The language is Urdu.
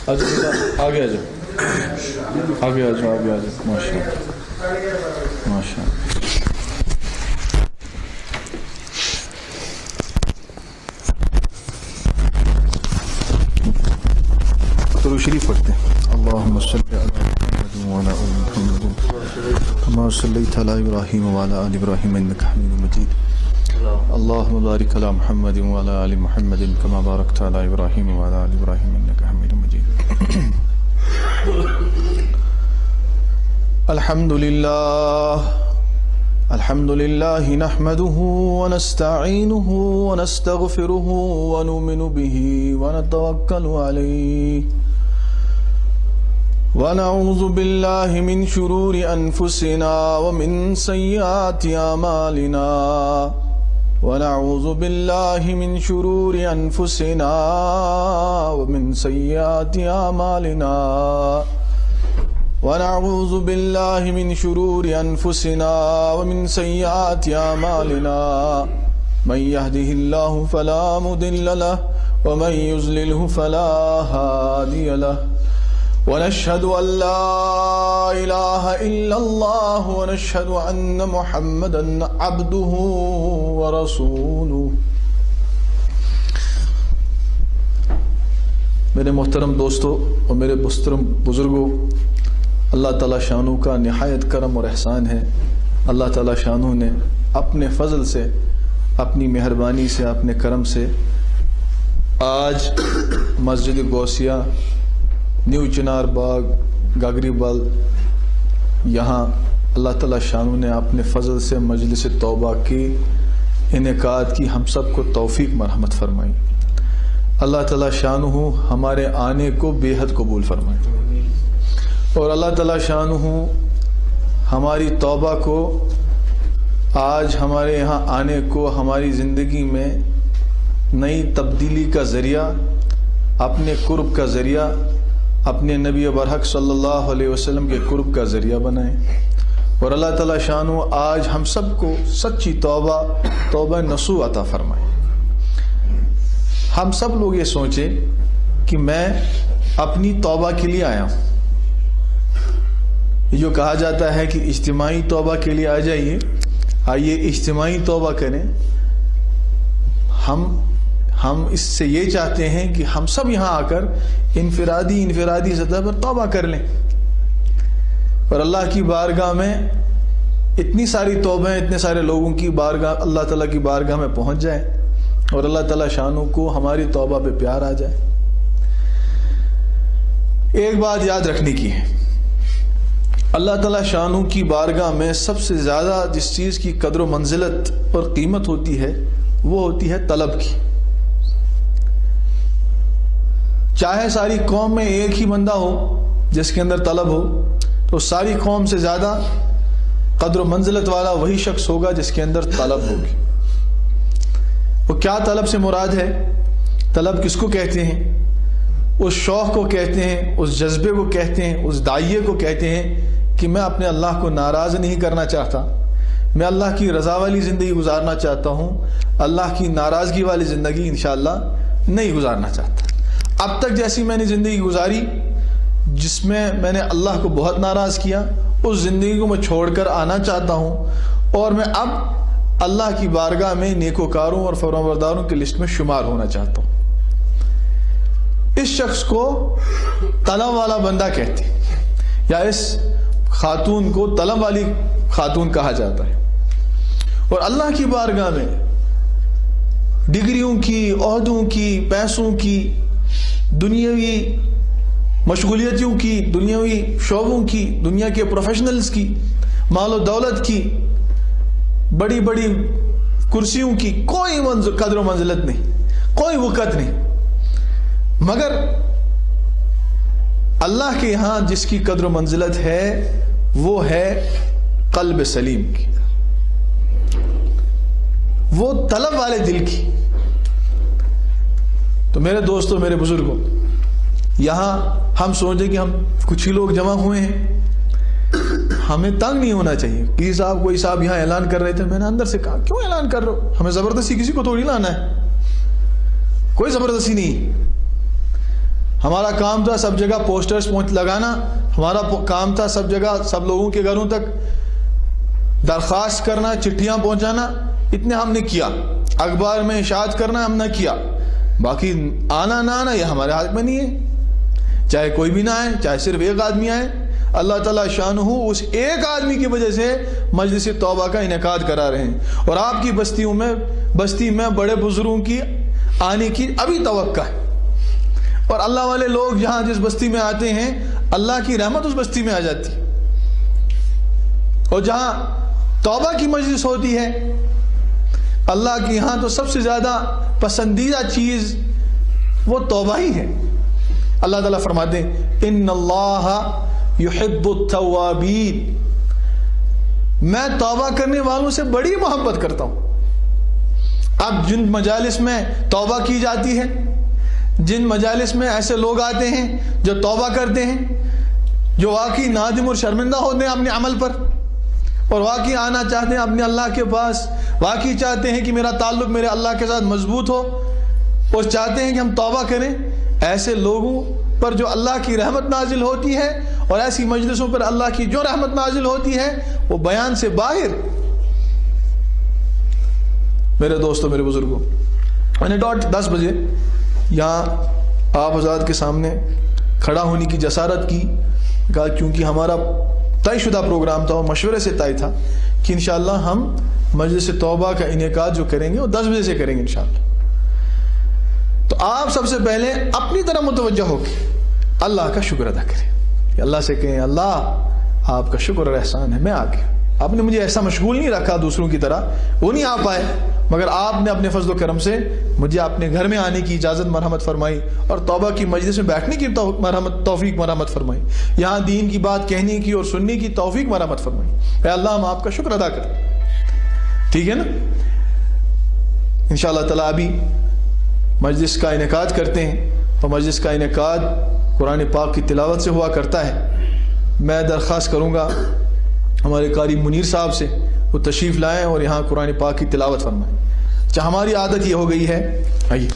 آگے آ جاؤ ماشاء اللہ ماشاء اللہ. درود شریف پڑھتے ہیں. اللہم صلی علی محمد وعلی آل محمد کما صلیت علی ابراہیم وعلی آل ابراہیم انک حمید مجید. اللہم بارک علی محمد وعلی آل محمد کما بارکت علی ابراہیم وعلی آل ابراہیم انک حمید مجید. الحمد للہ نحمده ونستعینه ونستغفره ونؤمن به ونتوکل علیہ ونعوذ باللہ من شرور انفسنا ومن سیئات اعمالنا ونعوذ باللہ من شرور انفسنا ومن سیئات اعمالنا ونعوذ باللہ من شرور انفسنا ومن سیئات اعمالنا من يهده الله فلا مضل له ومن يضلله فلا هادي له ونشهد أن لا إله إلا الله ونشهد أن محمدا عبده ورسوله. میرے محترم دوستو اور میرے محترم بزرگوں، اللہ تعالیٰ شانو کا نہایت کرم اور احسان ہے. اللہ تعالیٰ شانو نے اپنے فضل سے، اپنی مہربانی سے، اپنے کرم سے آج مسجد غوثیہ نیو چنار باغ گاگری بال، یہاں اللہ تعالیٰ شانو نے اپنے فضل سے مجلس توبہ کی انعقاد کی ہم سب کو توفیق مرحمت فرمائی. اللہ تعالیٰ شانو ہمارے آنے کو بے حد قبول فرمائے، اور اللہ تعالیٰ شانو ہماری توبہ کو، آج ہمارے یہاں آنے کو ہماری زندگی میں نئی تبدیلی کا ذریعہ، اپنے قرب کا ذریعہ، اپنے نبی برحق صلی اللہ علیہ وسلم کے قرب کا ذریعہ بنائیں. اور اللہ تعالیٰ شانو آج ہم سب کو سچی توبہ نصوح عطا فرمائے. ہم سب لوگ یہ سوچیں کہ میں اپنی توبہ کے لیے آیا ہوں. جو کہا جاتا ہے کہ اجتماعی توبہ کے لیے آ جائیے، آئیے اجتماعی توبہ کریں. ہم اس سے یہ چاہتے ہیں کہ ہم سب یہاں آ کر انفرادی سطح پر توبہ کر لیں، اور اللہ کی بارگاہ میں اتنی ساری توبیں، اتنے سارے لوگوں کی بارگاہ، اللہ تعالیٰ کی بارگاہ میں پہنچ جائیں اور اللہ تعالیٰ شانوں کو ہماری توبہ پہ پیار آ جائے. ایک بات یاد رکھنے کی ہے، اللہ تعالیٰ شانوں کی بارگاہ میں سب سے زیادہ جس چیز کی قدر و منزلت اور قیمت ہوتی ہے وہ ہوتی ہے طلب کی. چاہے ساری قوم میں ایک ہی بندہ ہو جس کے اندر طلب ہو، تو ساری قوم سے زیادہ قدر و منزلت والا وہی شخص ہوگا جس کے اندر طلب ہوگی. وہ کیا طلب سے مراد ہے؟ طلب کس کو کہتے ہیں؟ اس شوق کو کہتے ہیں، اس جذبے کو کہتے ہیں، اس داعیے کو کہتے ہیں کہ میں اپنے اللہ کو ناراض نہیں کرنا چاہتا، میں اللہ کی رضا والی زندگی گزارنا چاہتا ہوں، اللہ کی ناراضگی والی زندگی انشاءاللہ نہیں گزارنا چاہتا. اب تک جیسی میں نے زندگی گزاری جس میں میں نے اللہ کو بہت ناراض کیا، اس زندگی کو میں چھوڑ کر آنا چاہتا ہوں، اور میں اب اللہ کی بارگاہ میں نیکوکاروں اور فرمانبرداروں کی لسٹ میں شمار ہونا چاہتا ہوں. اس شخص کو طلب والا بندہ کہتے ہیں، یا اس خاتون کو طلب والی خاتون کہا جاتا ہے. اور اللہ کی بارگاہ میں ڈگریوں کی، عہدوں کی، پیسوں کی، دنیاوی مشغولیتوں کی، دنیاوی شعبوں کی، دنیا کے پروفیشنلز کی، مال و دولت کی، بڑی بڑی کرسیوں کی کوئی قدر و منزلت نہیں، کوئی وقت نہیں، مگر اللہ کے یہاں جس کی قدر و منزلت ہے وہ ہے قلب سلیم کی، وہ طلب والے دل کی. تو میرے دوستو، میرے بزرگوں، یہاں ہم سوچیں کہ ہم کچھ ہی لوگ جمع ہوئے ہیں، ہمیں تنگ نہیں ہونا چاہیے. کسی صاحب، کوئی صاحب یہاں اعلان کر رہے تھے، میں نے اندر سے کہا کیوں اعلان کر رہے ہو؟ ہمیں زبردستی کسی کو تھوڑی لانا ہے، کوئی زبردستی نہیں. ہمارا کام تھا سب جگہ پوسٹرز لگانا، ہمارا کام تھا سب جگہ سب لوگوں کے گھروں تک درخواست کرنا، چٹھیاں پہنچانا، اتنے ہم نے کیا، اخبار میں اشاعت کرنا ہم نے کیا، باقی آنا نہ آنا یہ ہمارے ہاتھ میں نہیں ہے، چاہے کوئی بھی نہ آئے، چاہے صرف ایک آدمی آئے، اللہ تعالیٰ شانہ اس ایک آدمی کی وجہ سے مجلس توبہ کا انعقاد کرا رہے ہیں، اور آپ کی بستی میں بڑے بزرگوں کی آنے کی ابھی توقع ہے، اور اللہ والے لوگ جہاں جس بستی میں آتے ہیں اللہ کی رحمت اس بستی میں آ جاتی ہے، اور جہاں توبہ کی مجلس ہوتی ہے اللہ کی یہاں تو سب سے زیادہ پسندیدہ چیز وہ توبہ ہی ہے۔ اللہ تعالیٰ فرماتے ہیں ان اللہ یحب التوابین، میں توبہ کرنے والوں سے بڑی محبت کرتا ہوں۔ اب جن مجالس میں توبہ کی جاتی ہے، جن مجالس میں ایسے لوگ آتے ہیں جو توبہ کرتے ہیں، جو واقعی نادم اور شرمندہ ہوتے ہیں اپنے عمل پر، اور واقعی آنا چاہتے ہیں اپنے اللہ کے پاس، واقعی چاہتے ہیں کہ میرا تعلق میرے اللہ کے ساتھ مضبوط ہو، اور چاہتے ہیں کہ ہم توبہ کریں، ایسے لوگوں پر جو اللہ کی رحمت نازل ہوتی ہے، اور ایسی مجلسوں پر اللہ کی جو رحمت نازل ہوتی ہے وہ بیان سے باہر۔ میرے دوستوں، میرے بزرگوں، میں نے 10 بجے یہاں آپ حضرات کے سامنے کھڑا ہونے کی جسارت کی، کہا کیونکہ ہمارا طے شدہ پروگرام تھا اور مشورے سے طے تھا کہ انشاءاللہ ہم مجلس توبہ کا انعقاد جو کریں گے وہ 10 بجے سے کریں گے انشاءاللہ۔ تو آپ سب سے پہلے اپنی طرح متوجہ ہو کے اللہ کا شکر ادا کریں، کہ اللہ سے کہیں اللہ آپ کا شکر اور احسان ہے، میں آ گیا، آپ نے مجھے ایسا مشغول نہیں رکھا دوسروں کی طرح، وہ نہیں آ پائے، مگر آپ نے اپنے فضل و کرم سے مجھے اپنے گھر میں آنے کی اجازت مرحمت فرمائی، اور توبہ کی مجلس میں بیٹھنے کی توفیق مرحمت فرمائی، یہاں دین کی بات کہنے کی اور سننے کی توفیق مرحمت فرمائی۔ اے اللہ ہم آپ کا شکر ادا کریں، ٹھیک ہے نا؟ انشاءاللہ تعالیٰ ابھی مجلس کا انعقاد کرتے ہیں، اور مجلس کا انعقاد قرآن پاک کی تلاوت سے ہوا کرتا ہے۔ میں درخواست کروں گا ہمارے قاری منیر صاحب سے وہ تشریف لائیں اور یہاں قرآن پاک کی تلاوت فرمائیں۔ ہماری عادت یہ ہو گئی ہے، آئیے